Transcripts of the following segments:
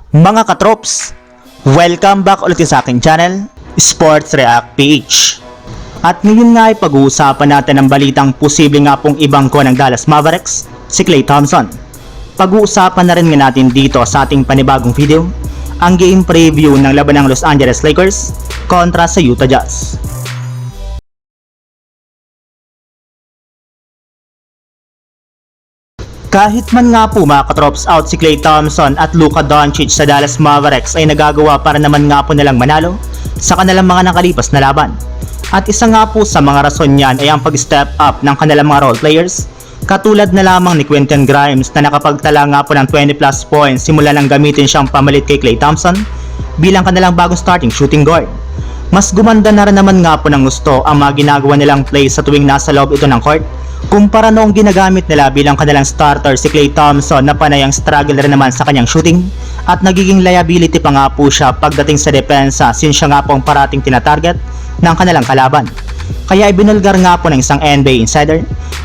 Mga katrops, welcome back ulit sa aking channel, Sports React PH. At ngayon nga ay pag-uusapan natin ang balitang posible nga pong ibangko ng Dallas Mavericks, si Klay Thompson. Pag-uusapan na rin nga natin dito sa ating panibagong video, ang game preview ng laban ng Los Angeles Lakers kontra sa Utah Jazz. Kahit man nga po mga katrops out si Klay Thompson at Luka Doncic sa Dallas Mavericks ay nagagawa para naman nga po nilang manalo sa kanilang mga nakalipas na laban. At isa nga po sa mga rason niyan ay ang pag-step up ng kanilang mga role players, katulad na lamang ni Quentin Grimes na nakapagtala nga po ng 20 plus points simula nang gamitin siyang pamalit kay Klay Thompson bilang kanilang bagong starting shooting guard. Mas gumanda na rin naman nga po ng gusto ang mga ginagawa nilang plays sa tuwing nasa loob ito ng court kumpara noong ginagamit nila bilang kanilang starter si Klay Thompson na panayang struggle rin naman sa kanyang shooting at nagiging liability pa nga po siya pagdating sa depensa since siya nga pong parating tinatarget ng kanilang kalaban. Kaya ibinulgar nga po ng isang NBA insider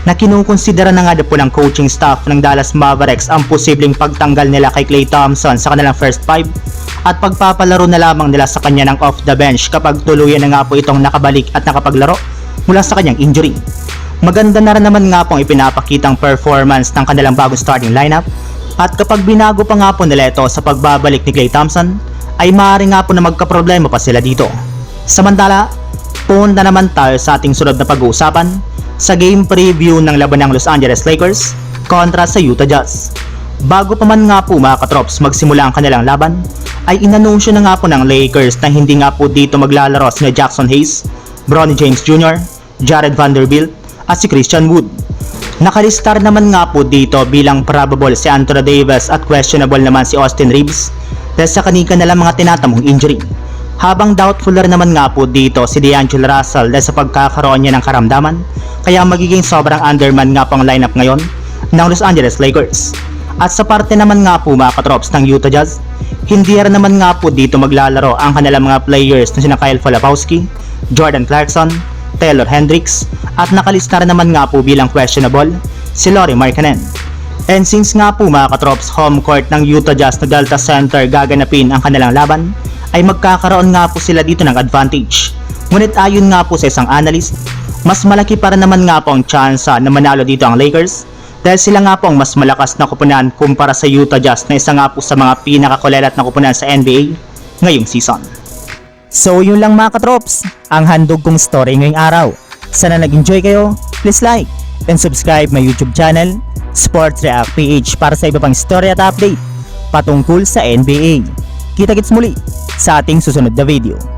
na kinukonsidera na nga po ng coaching staff ng Dallas Mavericks ang posibleng pagtanggal nila kay Klay Thompson sa kanilang first five at pagpapalaro na lamang nila sa kanya ng off the bench kapag tuluyan na nga po itong nakabalik at nakapaglaro mula sa kanyang injury. Maganda na rin naman nga pong ipinapakitang performance ng kanilang bagong starting lineup at kapag binago pa nga po nila ito sa pagbabalik ni Klay Thompson ay maaari nga po na magkaproblema pa sila dito. Samantala, punta naman tayo sa ating sunod na pag-uusapan sa game preview ng laban ng Los Angeles Lakers kontra sa Utah Jazz. Bago pa man nga po mga katrops magsimula ang kanilang laban ay inanunsyo na nga po ng Lakers na hindi nga po dito maglalaro sina Jackson Hayes, Bronny James Jr., Jared Vanderbilt at si Christian Wood. Nakalistar naman nga po dito bilang probable si Anthony Davis at questionable naman si Austin Reeves dahil sa kanika nalang mga tinatamong injury. Habang doubtful rin naman nga po dito si D'Angelo Russell dahil sa pagkakaroon niya ng karamdaman kaya magiging sobrang underman nga po ang lineup ngayon ng Los Angeles Lakers. At sa parte naman nga po mga katrops ng Utah Jazz, hindi rin naman nga po dito maglalaro ang kanilang mga players na sina Kyle Filipowski, Jordan Clarkson, Taylor Hendricks at nakalista rin naman nga po bilang questionable si Lauri Markkanen. And since nga po mga katrops home court ng Utah Jazz na Delta Center gaganapin ang kanilang laban ay magkakaroon nga po sila dito ng advantage. Ngunit ayon nga po sa isang analyst, mas malaki pa rin naman nga po ang tsansa na manalo dito ang Lakers dahil sila nga po ang mas malakas na kupunan kumpara sa Utah Jazz na isa nga po sa mga pinakakulelat na kupunan sa NBA ngayong season. So yun lang mga katrops, ang handog kong story ngayong araw. Sana nag-enjoy kayo, please like and subscribe my YouTube channel, Sports React PH para sa iba pang story at update patungkol sa NBA. Kita-kits muli sa ating susunod na video.